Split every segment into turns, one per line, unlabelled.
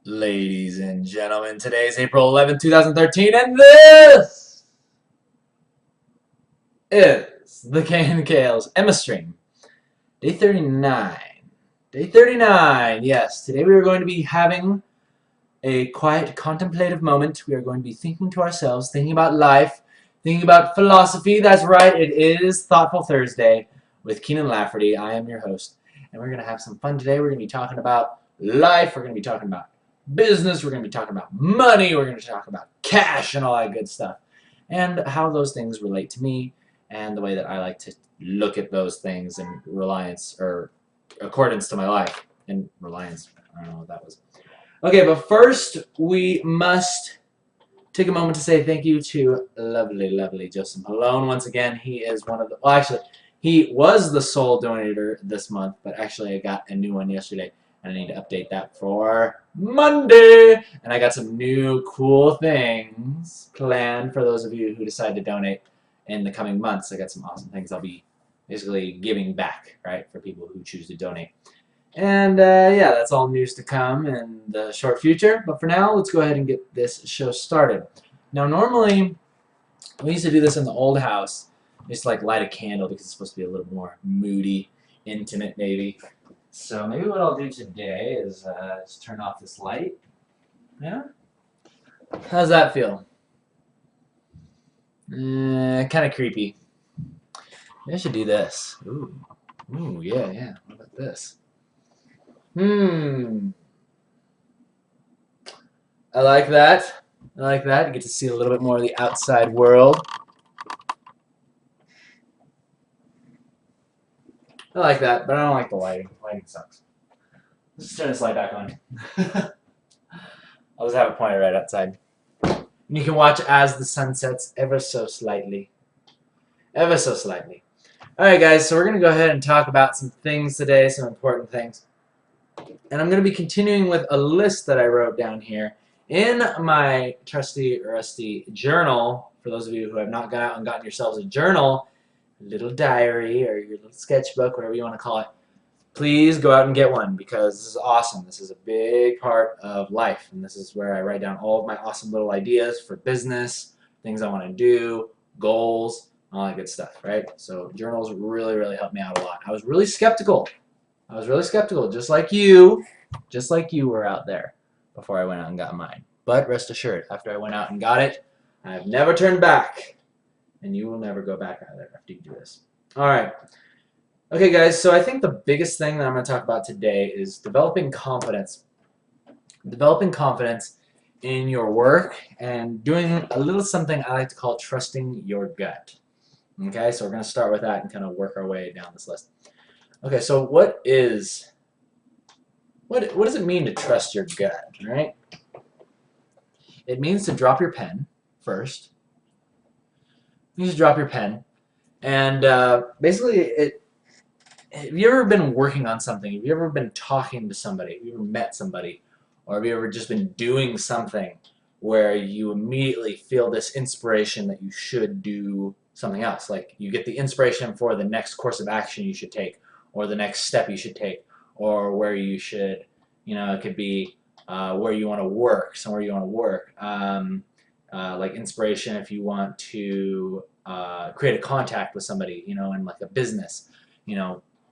Ladies and gentlemen, today is April 11th, 2013, and this is the KNKL's Emma stream. Day 39. Day 39, yes. Today we are going to be having a quiet, contemplative moment. We are going to be thinking to ourselves, thinking about life, thinking about philosophy. That's right, it is Thoughtful Thursday with Keenan Lafferty. I am your host, and we're going to have some fun today. We're going to be talking about life. We're going to be talking about business. We're going to be talking about money. We're going to talk about cash and all that good stuff, and how those things relate to me and the way that I like to look at those things in reliance or accordance to my life. And reliance, I don't know what that was. Okay, but first we must take a moment to say thank you to lovely Joseph Malone. Once again, he is one of the, well, actually, he was the sole donator this month, but actually I got a new one yesterday, and I need to update that for Monday. And I got some new cool things planned for those of you who decide to donate in the coming months. I got some awesome things I'll be basically giving back, right, for people who choose to donate. And yeah, that's all news to come in the short future. But for now, let's go ahead and get this show started. Now, normally, we used to do this in the old house. Just like light a candle because it's supposed to be a little more moody, intimate, maybe. So maybe what I'll do today is just turn off this light. Yeah? How's that feel? Kind of creepy. Maybe I should do this. Ooh, yeah. What about this? I like that. I like that. You get to see a little bit more of the outside world. I like that, but I don't like the lighting. Lighting sucks. Let's just turn this light back on. I'll just have it pointed right outside. And you can watch as the sun sets ever so slightly. Ever so slightly. Alright guys, so we're going to go ahead and talk about some things today, some important things. And I'm going to be continuing with a list that I wrote down here in my trusty, rusty journal. For those of you who have not gone out and gotten yourselves a journal, a little diary, or your little sketchbook, whatever you want to call it, please go out and get one because this is awesome. This is a big part of life, and this is where I write down all of my awesome little ideas for business, things I want to do, goals, all that good stuff, right? So journals really help me out a lot. I was really skeptical, just like you were out there before I went out and got mine. But rest assured, after I went out and got it, I have never turned back. And you will never go back either after you do this. Alright. Okay, guys, so I think the biggest thing that I'm going to talk about today is developing confidence. Developing confidence in your work and doing a little something I like to call trusting your gut. Okay, so we're going to start with that and kind of work our way down this list. Okay, so what does it mean to trust your gut, right? It means to drop your pen first. You just drop your pen, and basically, have you ever been working on something? Have you ever been talking to somebody? Have you ever met somebody? Or have you ever just been doing something where you immediately feel this inspiration that you should do something else? Like you get the inspiration for the next course of action you should take, or the next step you should take, or where you should, it could be where you want to work, somewhere you want to work. Like inspiration if you want to create a contact with somebody, in like a business,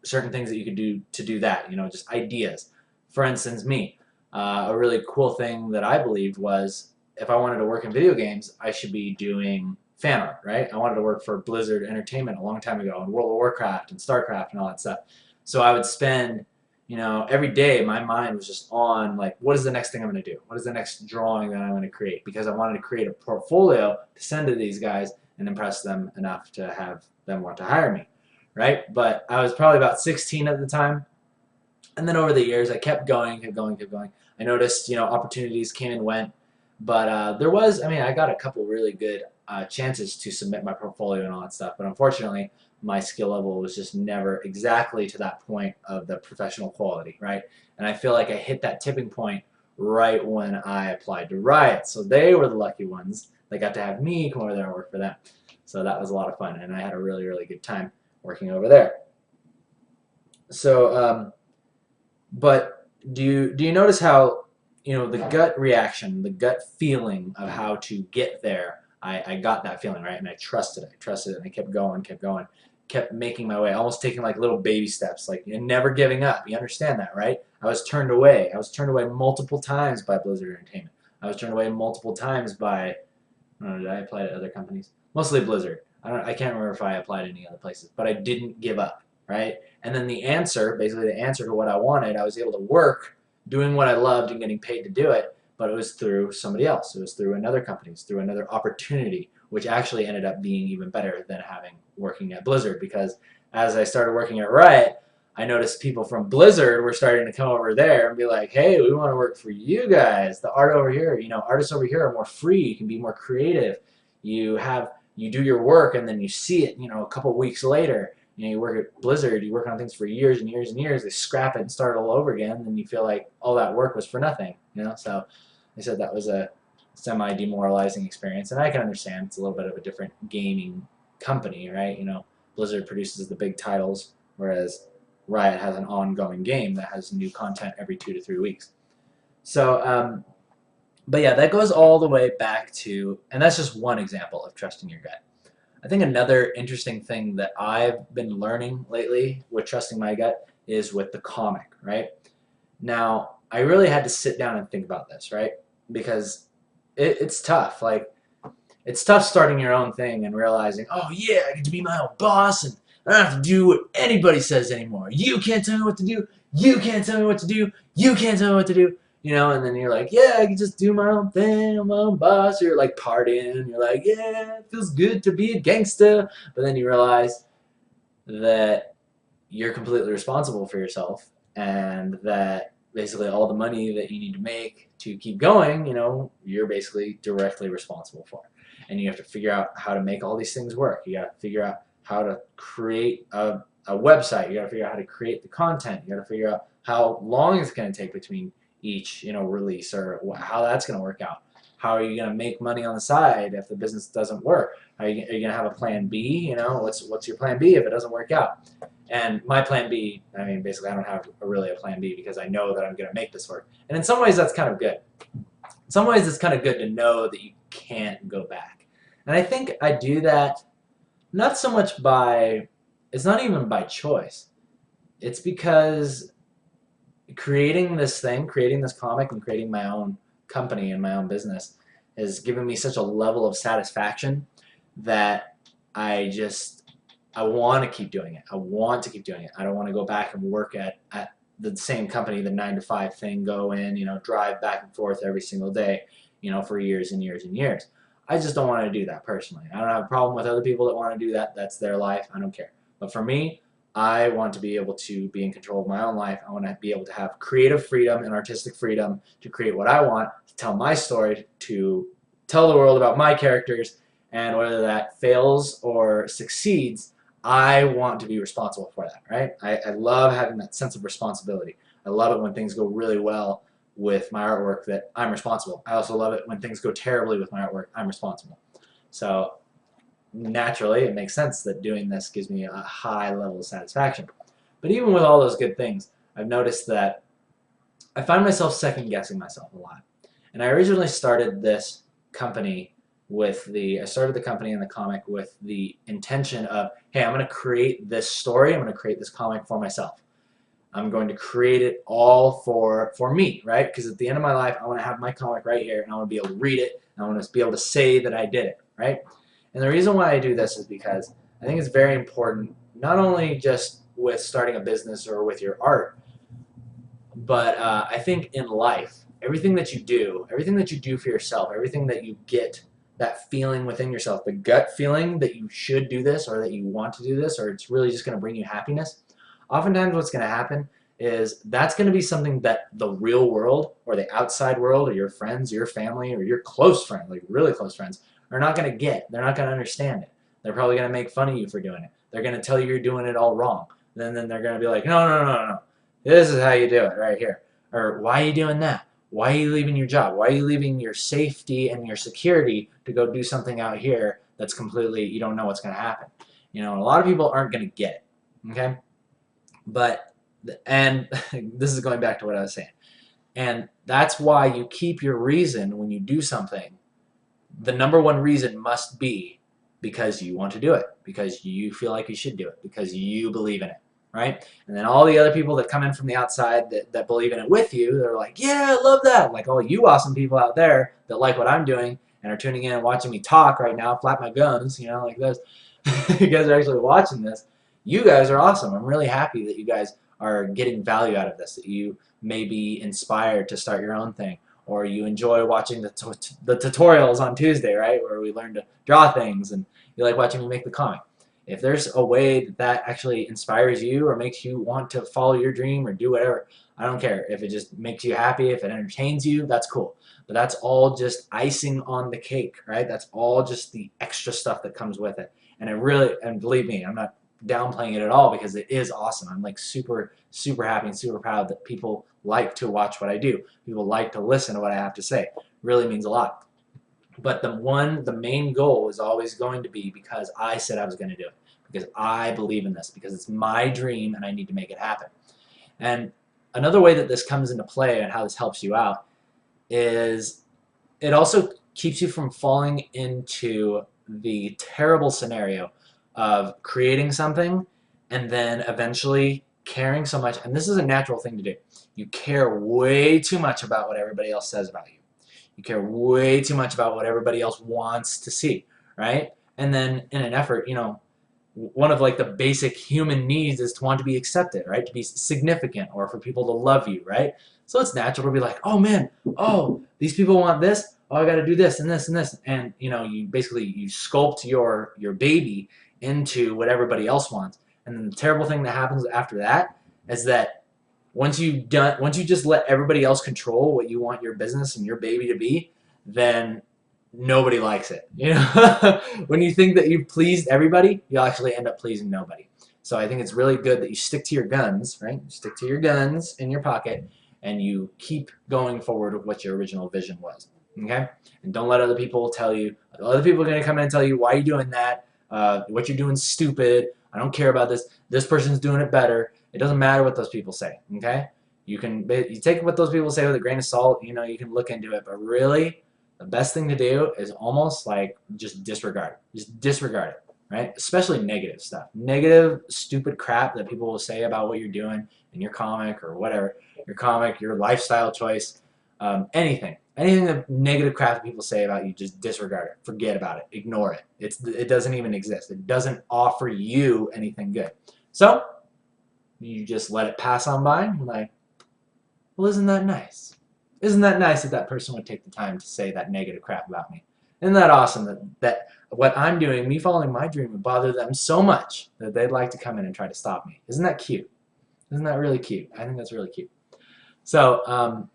certain things that you could do to do that, just ideas. For instance, me, a really cool thing that I believed was if I wanted to work in video games, I should be doing fan art, right? I wanted to work for Blizzard Entertainment a long time ago, and World of Warcraft and StarCraft and all that stuff. So I would spend every day my mind was just on, like, what is the next thing I'm going to do? What is the next drawing that I'm going to create? Because I wanted to create a portfolio to send to these guys and impress them enough to have them want to hire me, right? But I was probably about 16 at the time. And then over the years, I kept going. I noticed, opportunities came and went. But I got a couple really good chances to submit my portfolio and all that stuff. But unfortunately, my skill level was just never exactly to that point of the professional quality, right? And I feel like I hit that tipping point right when I applied to Riot. So they were the lucky ones. They got to have me come over there and work for them. So that was a lot of fun, and I had a really good time working over there. So, but do you notice how the gut reaction, the gut feeling of how to get there, I got that feeling, right? And I trusted it. I trusted it, and I kept going, kept making my way, almost taking like little baby steps, like and never giving up. You understand that, right? I was turned away. I was turned away multiple times by Blizzard Entertainment. I was turned away multiple times by, I don't know, did I apply to other companies? Mostly Blizzard. I can't remember if I applied to any other places, but I didn't give up, right? And then the answer, basically the answer to what I wanted, I was able to work doing what I loved and getting paid to do it, but it was through somebody else. It was through another company. It was through another opportunity, which actually ended up being even better than working at Blizzard, because as I started working at Riot, I noticed people from Blizzard were starting to come over there and be like, hey, we want to work for you guys. The art over here, artists over here are more free. You can be more creative. You do your work and then you see it, a couple weeks later. You work at Blizzard, you work on things for years and years and years, they scrap it and start all over again, and you feel like all that work was for nothing, So I said that was a semi-demoralizing experience, and I can understand it's a little bit of a different gaming company, right? Blizzard produces the big titles, whereas Riot has an ongoing game that has new content every 2 to 3 weeks. So, but yeah, that goes all the way back to, and that's just one example of trusting your gut. I think another interesting thing that I've been learning lately with trusting my gut is with the comic, right? Now, I really had to sit down and think about this, right? Because it's tough. Like, it's tough starting your own thing and realizing, oh yeah, I get to be my own boss and I don't have to do what anybody says anymore. You can't tell me what to do. You can't tell me what to do. You can't tell me what to do. And then you're like, yeah, I can just do my own thing, I'm my own boss. You're like partying, you're like, yeah, it feels good to be a gangster. But then you realize that you're completely responsible for yourself, and that basically all the money that you need to make to keep going, you're basically directly responsible for. And you have to figure out how to make all these things work. You got to figure out how to create a website. You got to figure out how to create the content. You got to figure out how long it's going to take between each release, or how that's going to work out. How are you going to make money on the side if the business doesn't work? Are you going to have a plan B? What's your plan B if it doesn't work out? And my plan B, basically I don't have really a plan B, because I know that I'm going to make this work. And in some ways that's kind of good. In some ways it's kind of good to know that you can't go back. And I think I do that not so much it's not even by choice. It's because creating this comic, and creating my own company and my own business has given me such a level of satisfaction that I want to keep doing it. I want to keep doing it. I don't want to go back and work at the same company, the 9-to-5 thing, go in, drive back and forth every single day, for years and years and years. I just don't want to do that personally. I don't have a problem with other people that want to do that. That's their life. I don't care. But for me, I want to be able to be in control of my own life. I want to be able to have creative freedom and artistic freedom to create what I want, to tell my story, to tell the world about my characters, and whether that fails or succeeds, I want to be responsible for that, right? I love having that sense of responsibility. I love it when things go really well with my artwork, that I'm responsible. I also love it when things go terribly with my artwork, I'm responsible. So naturally, it makes sense that doing this gives me a high level of satisfaction. But even with all those good things, I've noticed that I find myself second-guessing myself a lot. And I originally started this company I started the company and the comic with the intention of, hey, I'm going to create this story, I'm going to create this comic for myself. I'm going to create it all for me, right? Because at the end of my life, I want to have my comic right here, and I want to be able to read it, and I want to be able to say that I did it, right? And the reason why I do this is because I think it's very important, not only just with starting a business or with your art, but I think in life, everything that you do for yourself, everything that you get, that feeling within yourself, the gut feeling that you should do this, or that you want to do this, or it's really just going to bring you happiness, oftentimes what's going to happen is that's going to be something that the real world, or the outside world, or your friends, your family, or your close friends, like really close friends, are not going to get. They're not going to understand it. They're probably going to make fun of you for doing it. They're going to tell you you're doing it all wrong. Then they're going to be like, no. This is how you do it right here. Or why are you doing that? Why are you leaving your job? Why are you leaving your safety and your security to go do something out here that's completely, you don't know what's going to happen? A lot of people aren't going to get it. Okay? But, and this is going back to what I was saying. And that's why you keep your reason when you do something. The number one reason must be because you want to do it, because you feel like you should do it, because you believe in it, right? And then all the other people that come in from the outside that believe in it with you, they're like, yeah, I love that. Like all you awesome people out there that like what I'm doing and are tuning in and watching me talk right now, flap my gums, you know, like this. You guys are actually watching this. You guys are awesome. I'm really happy that you guys are getting value out of this, that you may be inspired to start your own thing, or you enjoy watching the tutorials on Tuesday, right, where we learn to draw things, and you like watching me make the comic. If there's a way that actually inspires you or makes you want to follow your dream or do whatever, I don't care. If it just makes you happy, if it entertains you, that's cool. But that's all just icing on the cake, right? That's all just the extra stuff that comes with it. And it really, and believe me, I'm not downplaying it at all, because it is awesome. I'm like super happy and super proud that people like to watch what I do. People like to listen to what I have to say. It really means a lot. But the main goal is always going to be because I said I was going to do it, because I believe in this, because it's my dream and I need to make it happen. And another way that this comes into play and how this helps you out is it also keeps you from falling into the terrible scenario of creating something and then eventually caring so much, and this is a natural thing to do. You care way too much about what everybody else says about you. You care way too much about what everybody else wants to see, right? And then in an effort, you know, one of like the basic human needs is to want to be accepted, right? To be significant, or for people to love you, right? So it's natural to be like, oh man, oh, these people want this, oh, I got to do this and this and this, and you know, you basically you sculpt your baby into what everybody else wants. And then the terrible thing that happens after that is that once you just let everybody else control what you want your business and your baby to be, then nobody likes it. You know, when you think that you've pleased everybody, you'll actually end up pleasing nobody. So I think it's really good that you stick to your guns, right? You stick to your guns in your pocket, and you keep going forward with what your original vision was. Okay? And don't let other people tell you. Other people are going to come in and tell you, why are you doing that? What you're doing is stupid. I don't care about this. This person's doing it better. It doesn't matter what those people say. Okay? You take what those people say with a grain of salt. You know, you can look into it, but really, the best thing to do is almost like just disregard it. Just disregard it, right? Especially negative stuff. Negative, stupid crap that people will say about what you're doing in your comic or whatever. Your comic, your lifestyle choice, anything. Anything that negative crap that people say about you, just disregard it. Forget about it. Ignore it. It doesn't even exist. It doesn't offer you anything good. So, you just let it pass on by, and you're like, well, isn't that nice? Isn't that nice that that person would take the time to say that negative crap about me? Isn't that awesome that what I'm doing, me following my dream, would bother them so much that they'd like to come in and try to stop me? Isn't that cute? Isn't that really cute? I think that's really cute. So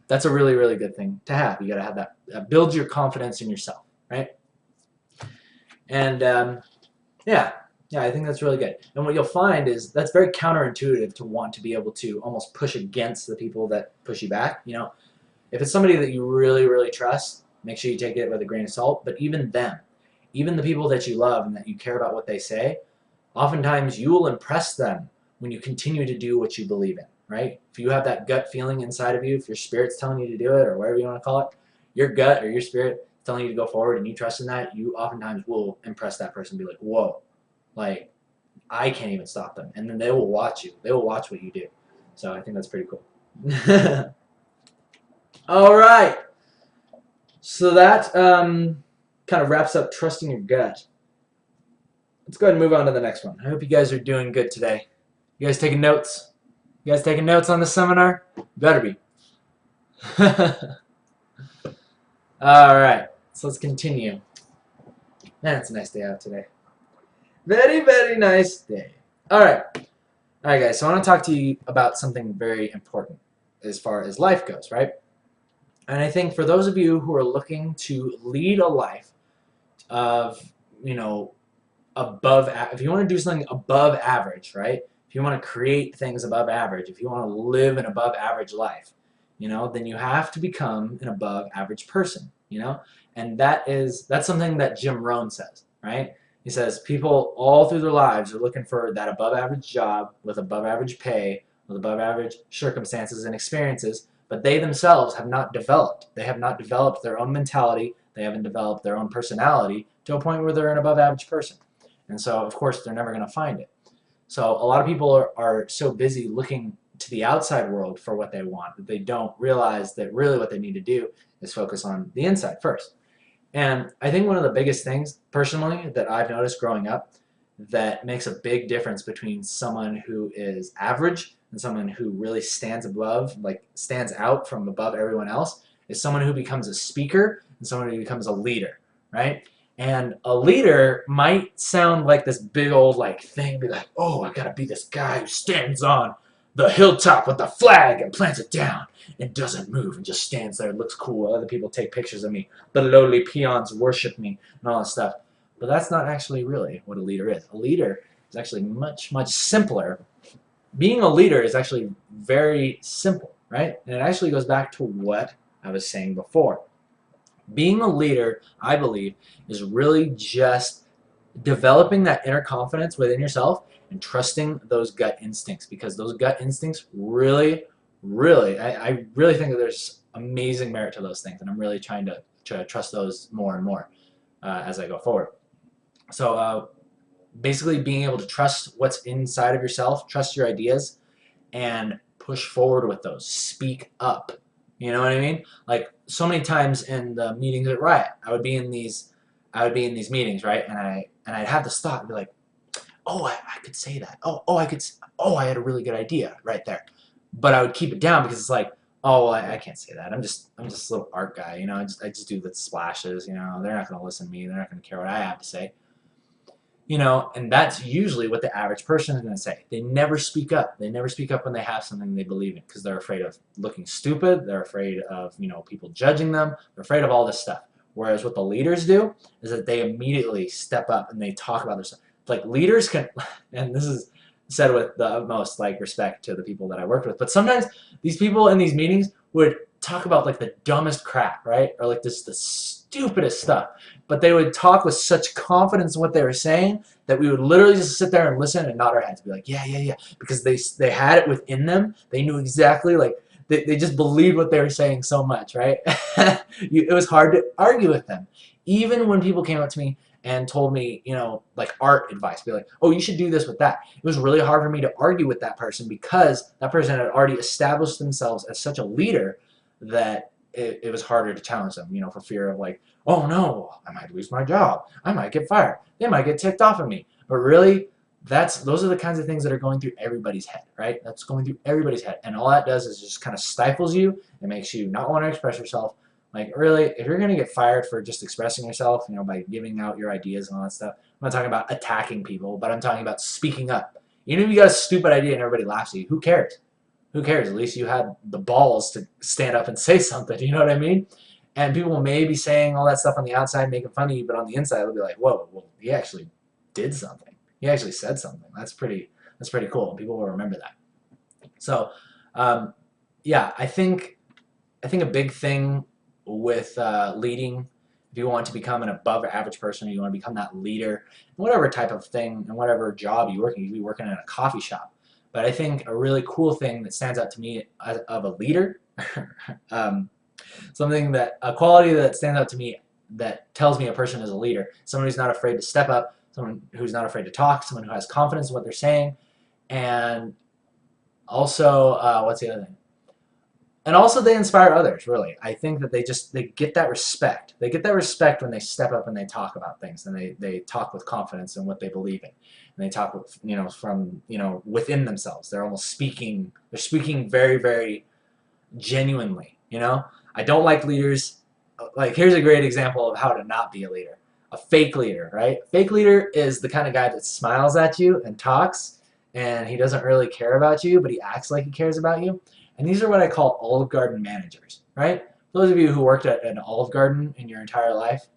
that's a really, really good thing to have. You got to have that. Build your confidence in yourself, right? And yeah, I think that's really good. And what you'll find is that's very counterintuitive to want to be able to almost push against the people that push you back. You know, if it's somebody that you really, really trust, make sure you take it with a grain of salt. But even them, even the people that you love and that you care about what they say, oftentimes you will impress them when you continue to do what you believe in, right? If you have that gut feeling inside of you, if your spirit's telling you to do it, or whatever you want to call it, your gut or your spirit telling you to go forward and you trust in that, you oftentimes will impress that person and be like, whoa, like, I can't even stop them. And then they will watch you. They will watch what you do. So I think that's pretty cool. All right. So that kind of wraps up trusting your gut. Let's go ahead and move on to the next one. I hope you guys are doing good today. You guys taking notes? You guys taking notes on the seminar? Better be. All right. So let's continue. Man, it's a nice day out today. Very, very nice day. All right. All right, guys. So I want to talk to you about something very important as far as life goes, right? And I think for those of you who are looking to lead a life of, you know, if you want to do something above average, right? If you want to create things above average, if you want to live an above average life, you know, then you have to become an above average person, you know? And that's something that Jim Rohn says, right? He says people all through their lives are looking for that above average job with above average pay, with above average circumstances and experiences, but they themselves have not developed. They have not developed their own mentality. They haven't developed their own personality to a point where they're an above average person. And so, of course, they're never going to find it. So a lot of people are so busy looking to the outside world for what they want that they don't realize that really what they need to do is focus on the inside first. And I think one of the biggest things, personally, that I've noticed growing up that makes a big difference between someone who is average and someone who really stands above, like stands out from above everyone else, is someone who becomes a speaker and someone who becomes a leader, right? And a leader might sound like this big old like thing, be like, oh, I gotta be this guy who stands on the hilltop with the flag and plants it down and doesn't move and just stands there and looks cool. Other people take pictures of me. The lowly peons worship me and all that stuff. But that's not actually really what a leader is. A leader is actually much, much simpler. Being a leader is actually very simple, right? And it actually goes back to what I was saying before. Being a leader, I believe, is really just developing that inner confidence within yourself and trusting those gut instincts, because those gut instincts really, I really think that there's amazing merit to those things, and I'm really trying to trust those more and more as I go forward. So basically being able to trust what's inside of yourself, trust your ideas, and push forward with those. Speak up. You know what I mean? Like so many times in the meetings at Riot, I would be in these meetings, right? And I'd have this thought and be like, oh, I could say that. I had a really good idea right there. But I would keep it down because it's like, oh, well, I can't say that. I'm just a little art guy, you know. I just do the splashes, you know. They're not going to listen to me. They're not going to care what I have to say. You know, and that's usually what the average person is going to say. They never speak up. They never speak up when they have something they believe in because they're afraid of looking stupid. They're afraid of, you know, people judging them. They're afraid of all this stuff. Whereas what the leaders do is that they immediately step up and they talk about their stuff. Like leaders can, and this is said with the utmost like respect to the people that I worked with, but sometimes these people in these meetings would talk about like the dumbest crap, right? Or like this the stupidest stuff. But they would talk with such confidence in what they were saying that we would literally just sit there and listen and nod our heads, be like, yeah, because they had it within them. They knew exactly, like they just believed what they were saying so much, right? It was hard to argue with them, even when people came up to me and told me, you know, like art advice, be like, oh, you should do this with that. It was really hard for me to argue with that person because that person had already established themselves as such a leader that it was harder to challenge them, you know, for fear of like, oh no, I might lose my job. I might get fired. They might get ticked off of me. But really, those are the kinds of things that are going through everybody's head, right? That's going through everybody's head. And all that does is just kind of stifles you. It makes you not want to express yourself. Like really, if you're going to get fired for just expressing yourself, you know, by giving out your ideas and all that stuff, I'm not talking about attacking people, but I'm talking about speaking up. Even if you got a stupid idea and everybody laughs at you, who cares? Who cares? At least you had the balls to stand up and say something, you know what I mean? And people may be saying all that stuff on the outside, making fun of you, but on the inside, they'll be like, whoa, well, he actually did something. He actually said something. That's pretty cool, and people will remember that. So, yeah, I think a big thing with leading, if you want to become an above average person, or you want to become that leader, whatever type of thing, and whatever job you could be working in a coffee shop. But I think a really cool thing that stands out to me of a leader, a quality that stands out to me that tells me a person is a leader, someone who's not afraid to step up, someone who's not afraid to talk, someone who has confidence in what they're saying, and also, what's the other thing? And also they inspire others, really. I think that they get that respect. They get that respect when they step up and they talk about things, and they talk with confidence in what they believe in. And they talk with, you know, from, you know, within themselves. They're almost speaking, they're speaking very, very genuinely, you know? I don't like leaders. Like, here's a great example of how to not be a leader. A fake leader, right? Fake leader is the kind of guy that smiles at you and talks, and he doesn't really care about you, but he acts like he cares about you. And these are what I call Olive Garden managers, right? For those of you who worked at an Olive Garden in your entire life,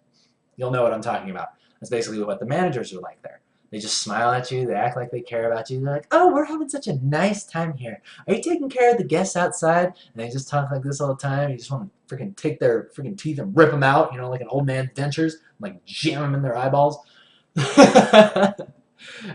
you'll know what I'm talking about. That's basically what the managers are like there. They just smile at you. They act like they care about you. They're like, oh, we're having such a nice time here. Are you taking care of the guests outside? And they just talk like this all the time. You just want to freaking take their freaking teeth and rip them out, you know, like an old man's dentures, like jam them in their eyeballs. And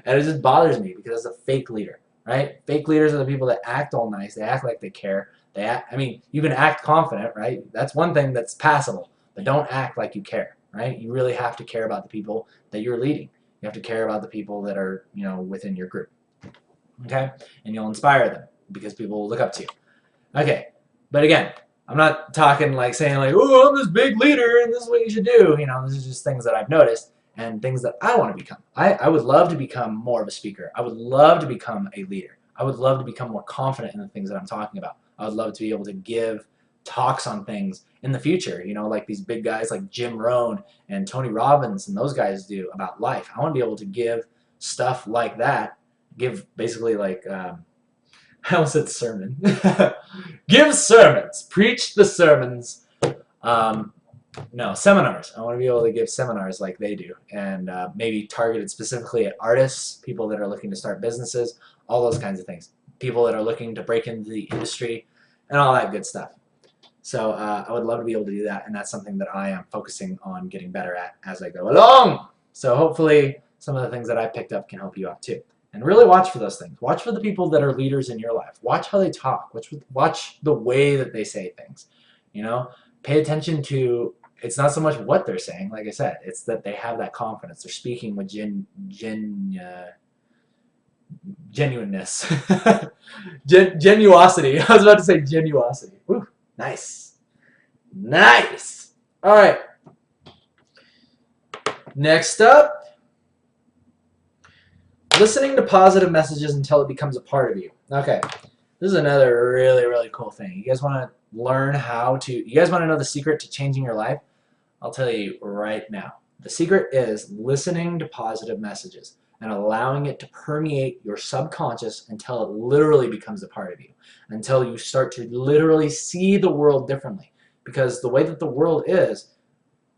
it just bothers me because it's a fake leader. right? Fake leaders are the people that act all nice. They act like they care. They act, I mean, you can act confident, right? That's one thing that's passable, but don't act like you care, right? You really have to care about the people that you're leading. You have to care about the people that are, within your group, okay? And you'll inspire them because people will look up to you. Okay, but again, I'm not talking like saying like, oh, I'm this big leader and this is what you should do. This is just things that I've noticed and things that I want to become. I would love to become more of a speaker. I would love to become a leader. I would love to become more confident in the things that I'm talking about. I would love to be able to give talks on things in the future, like these big guys like Jim Rohn and Tony Robbins and those guys do about life. I want to be able to give stuff like that, give basically like, I almost said sermon. Give sermons. Preach the sermons. No, seminars. I want to be able to give seminars like they do, and maybe targeted specifically at artists, people that are looking to start businesses, all those kinds of things. People that are looking to break into the industry, and all that good stuff. So I would love to be able to do that, and that's something that I am focusing on getting better at as I go along. So hopefully some of the things that I picked up can help you out too. And really watch for those things. Watch for the people that are leaders in your life. Watch how they talk. Watch the way that they say things. Pay attention to, it's not so much what they're saying, like I said, it's that they have that confidence. They're speaking with genuineness. Genuosity. I was about to say genuosity. Woo, nice. Nice. All right. Next up, listening to positive messages until it becomes a part of you. Okay, this is another really, really cool thing. You guys want to learn you guys want to know the secret to changing your life? I'll tell you right now. The secret is listening to positive messages and allowing it to permeate your subconscious until it literally becomes a part of you, until you start to literally see the world differently. Because the way that the world is,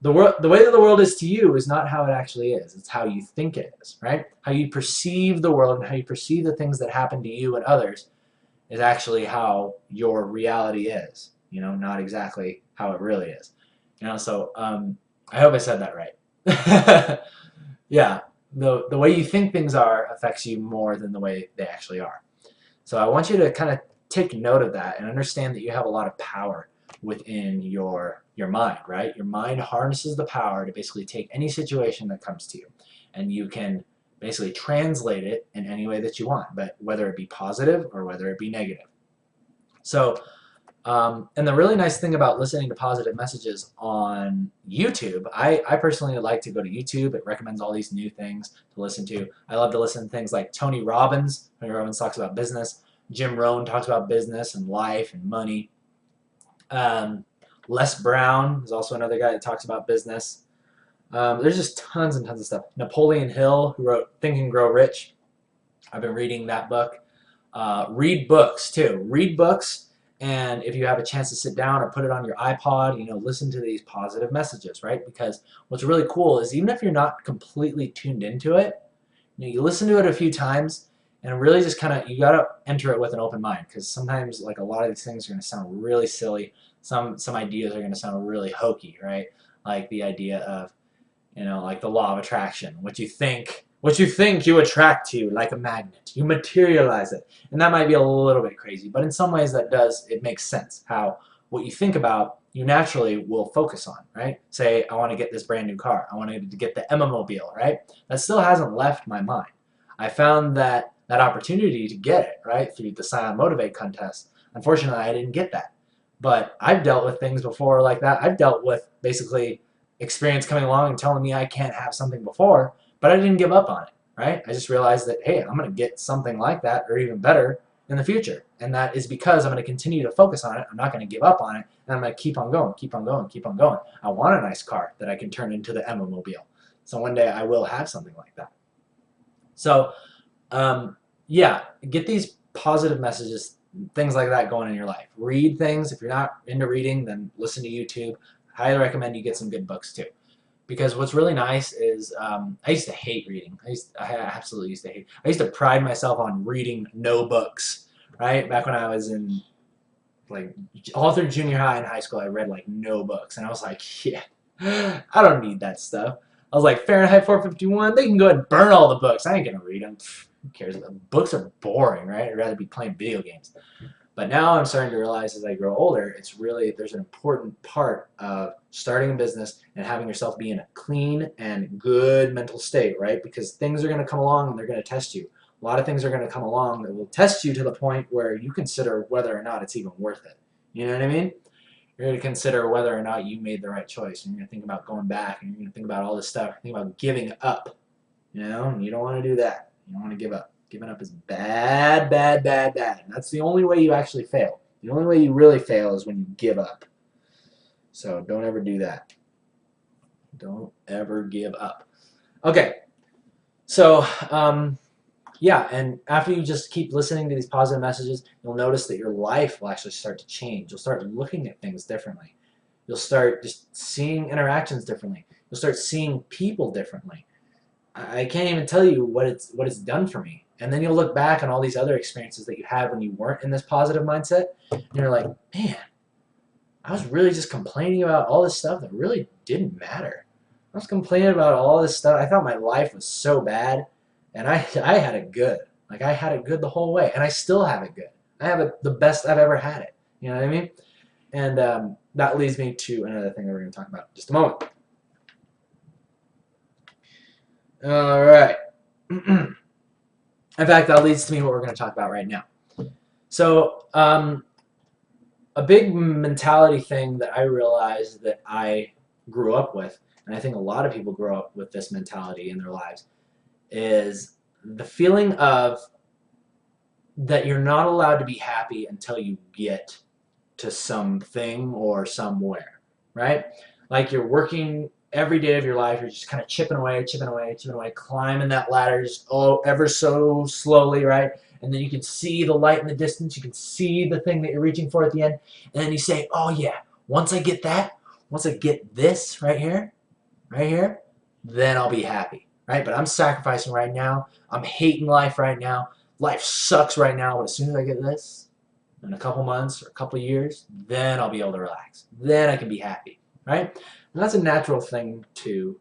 the way that the world is to you is not how it actually is. It's how you think it is, right? How you perceive the world and how you perceive the things that happen to you and others is actually how your reality is, not exactly how it really is. So I hope I said that right. Yeah, the way you think things are affects you more than the way they actually are. So I want you to kind of take note of that and understand that you have a lot of power within your mind, right? Your mind harnesses the power to basically take any situation that comes to you, and you can basically translate it in any way that you want, but whether it be positive or whether it be negative. So, and the really nice thing about listening to positive messages on YouTube, I personally like to go to YouTube. It recommends all these new things to listen to. I love to listen to things like Tony Robbins. Tony Robbins talks about business. Jim Rohn talks about business and life and money. Les Brown is also another guy that talks about business. There's just tons and tons of stuff. Napoleon Hill, who wrote Think and Grow Rich. I've been reading that book. Read books too. Read books, and if you have a chance to sit down or put it on your iPod, listen to these positive messages, right? Because what's really cool is even if you're not completely tuned into it, you listen to it a few times, and really just kind of, you got to enter it with an open mind, because sometimes like a lot of these things are going to sound really silly. Some ideas are going to sound really hokey, right? Like the idea of, like the law of attraction. What you think you attract to, like a magnet. You materialize it. And that might be a little bit crazy, but in some ways it makes sense. How what you think about, you naturally will focus on, right? Say, I want to get this brand new car. I want to get the Emma-mobile, right? That still hasn't left my mind. I found that opportunity to get it, right, through the Scion Motivate contest. Unfortunately, I didn't get that. But I've dealt with things before like that. I've dealt with basically experience coming along and telling me I can't have something before, but I didn't give up on it, right? I just realized that, hey, I'm going to get something like that or even better in the future. And that is because I'm going to continue to focus on it. I'm not going to give up on it. And I'm going to keep on going, keep on going, keep on going. I want a nice car that I can turn into the Emma-mobile. So one day I will have something like that. So, yeah, get these positive messages, things like that going in your life. Read things. If you're not into reading, then listen to YouTube. I highly recommend you get some good books too. Because what's really nice is, I used to hate reading. I absolutely used to hate. I used to pride myself on reading no books, right? Back when I was in, like, all through junior high and high school, I read, like, no books. And I was like, yeah, I don't need that stuff. I was like, Fahrenheit 451, they can go ahead and burn all the books. I ain't gonna read them. Who cares? Books are boring, right? I'd rather be playing video games. But now I'm starting to realize as I grow older, it's really, there's an important part of starting a business and having yourself be in a clean and good mental state, right? Because things are going to come along and they're going to test you. A lot of things are going to come along that will test you to the point where you consider whether or not it's even worth it. You know what I mean? You're going to consider whether or not you made the right choice. And you're going to think about going back, and you're going to think about all this stuff. Think about giving up. You know, and you don't want to do that. You don't want to give up. Giving up is bad, bad, bad, bad. And that's the only way you actually fail. The only way you really fail is when you give up. So don't ever do that. Don't ever give up. Okay. So, yeah, and after you just keep listening to these positive messages, you'll notice that your life will actually start to change. You'll start looking at things differently. You'll start just seeing interactions differently. You'll start seeing people differently. I can't even tell you what it's done for me. And then you'll look back on all these other experiences that you had when you weren't in this positive mindset, and you're like, man, I was really just complaining about all this stuff that really didn't matter. I was complaining about all this stuff. I thought my life was so bad, and I had it good. Like, I had it good the whole way, and I still have it good. I have it the best I've ever had it. You know what I mean? And that leads me to another thing that we're going to talk about in just a moment. All right. In fact, that leads to me what we're going to talk about right now. So, a big mentality thing that I realized that I grew up with, and I think a lot of people grow up with this mentality in their lives, is the feeling of that you're not allowed to be happy until you get to something or somewhere, right? Like, you're working every day of your life, you're just kind of chipping away, climbing that ladder just ever so slowly, right? And then you can see the light in the distance, you can see the thing that you're reaching for at the end, and then you say, oh yeah, once I get that, once I get this right here, then I'll be happy, right? But I'm sacrificing right now, I'm hating life right now, life sucks right now, but as soon as I get this, in a couple months or a couple years, then I'll be able to relax. Then I can be happy, right? And that's a natural thing to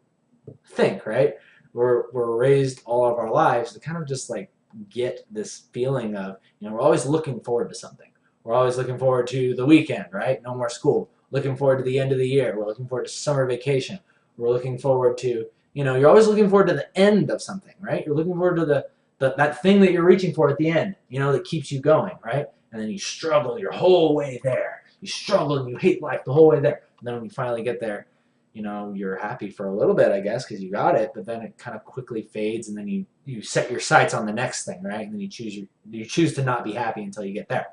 think, right? We're raised all of our lives to kind of just like get this feeling of, you know, we're always looking forward to something. We're always looking forward to the weekend, right? No more school. Looking forward to the end of the year. We're looking forward to summer vacation. We're looking forward to, you know, you're always looking forward to the end of something, right? You're looking forward to that thing that you're reaching for at the end, you know, that keeps you going, right? And then you struggle your whole way there. You struggle and you hate life the whole way there. And then when you finally get there, you know, you're happy for a little bit, I guess, because you got it, but then it kind of quickly fades, and then you set your sights on the next thing, right? And then you choose to not be happy until you get there,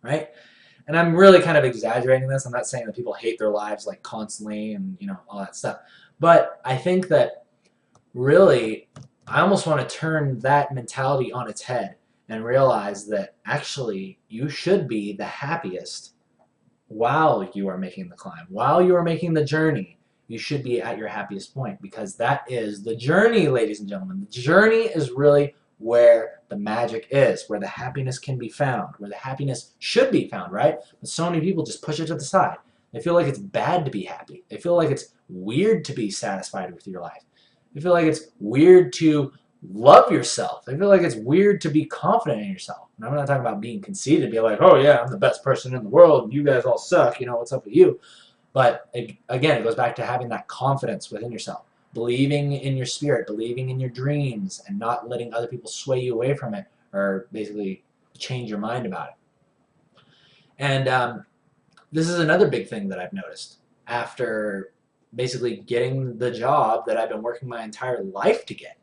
right? And I'm really kind of exaggerating this. I'm not saying that people hate their lives like constantly and, you know, all that stuff. But I think that really I almost want to turn that mentality on its head and realize that actually you should be the happiest while you are making the climb, while you are making the journey. You should be at your happiest point, because that is the journey, ladies and gentlemen. The journey is really where the magic is, where the happiness can be found, where the happiness should be found, right? But so many people just push it to the side. They feel like it's bad to be happy. They feel like it's weird to be satisfied with your life. They feel like it's weird to love yourself. They feel like it's weird to be confident in yourself. And I'm not talking about being conceited, be like, oh yeah, I'm the best person in the world, and you guys all suck, you know, what's up with you? But again, it goes back to having that confidence within yourself, believing in your spirit, believing in your dreams, and not letting other people sway you away from it, or basically change your mind about it. And this is another big thing that I've noticed after basically getting the job that I've been working my entire life to get.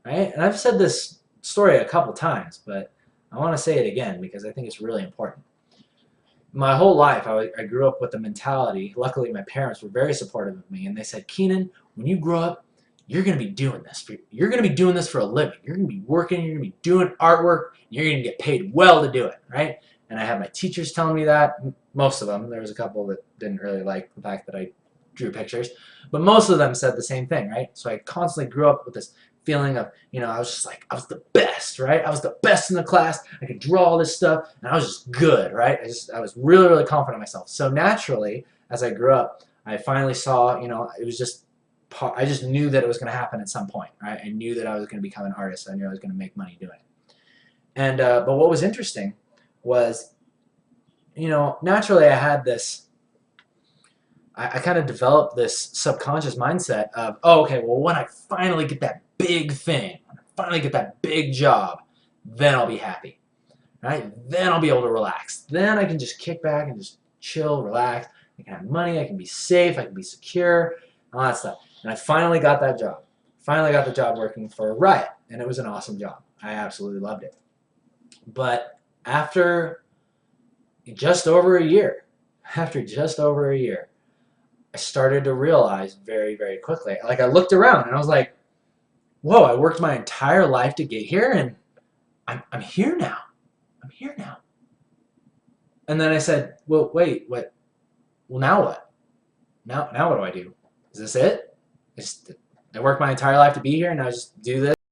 Right? And I've said this story a couple times, but I want to say it again because I think it's really important. My whole life, I grew up with the mentality, luckily my parents were very supportive of me, and they said, Keenan, when you grow up, you're going to be doing this. You're going to be doing this for a living. You're going to be working, you're going to be doing artwork, and you're going to get paid well to do it, right? And I had my teachers telling me that, most of them. There was a couple that didn't really like the fact that I drew pictures, but most of them said the same thing, right? So I constantly grew up with this feeling of, you know, I was just like, I was the best, right? I was the best in the class. I could draw all this stuff, and I was just good, right? I was really, really confident in myself. So naturally, as I grew up, I finally saw, you know, it was just I just knew that it was going to happen at some point, right? I knew that I was going to become an artist. I knew I was going to make money doing it. And but what was interesting was, you know, naturally I had this. I kind of developed this subconscious mindset of, oh, okay, well, when I finally get that big thing, when I finally get that big job, then I'll be happy, right? Then I'll be able to relax. Then I can just kick back and just chill, relax. I can have money. I can be safe. I can be secure, all that stuff. And I finally got that job. Finally got the job working for Riot, and it was an awesome job. I absolutely loved it. But after just over a year, I started to realize very, very quickly. Like, I looked around and I was like, whoa, I worked my entire life to get here, and I'm here now. I'm here now. And then I said, well, wait, what? Well, now what? Now what do I do? Is this it? I worked my entire life to be here, and I just do this?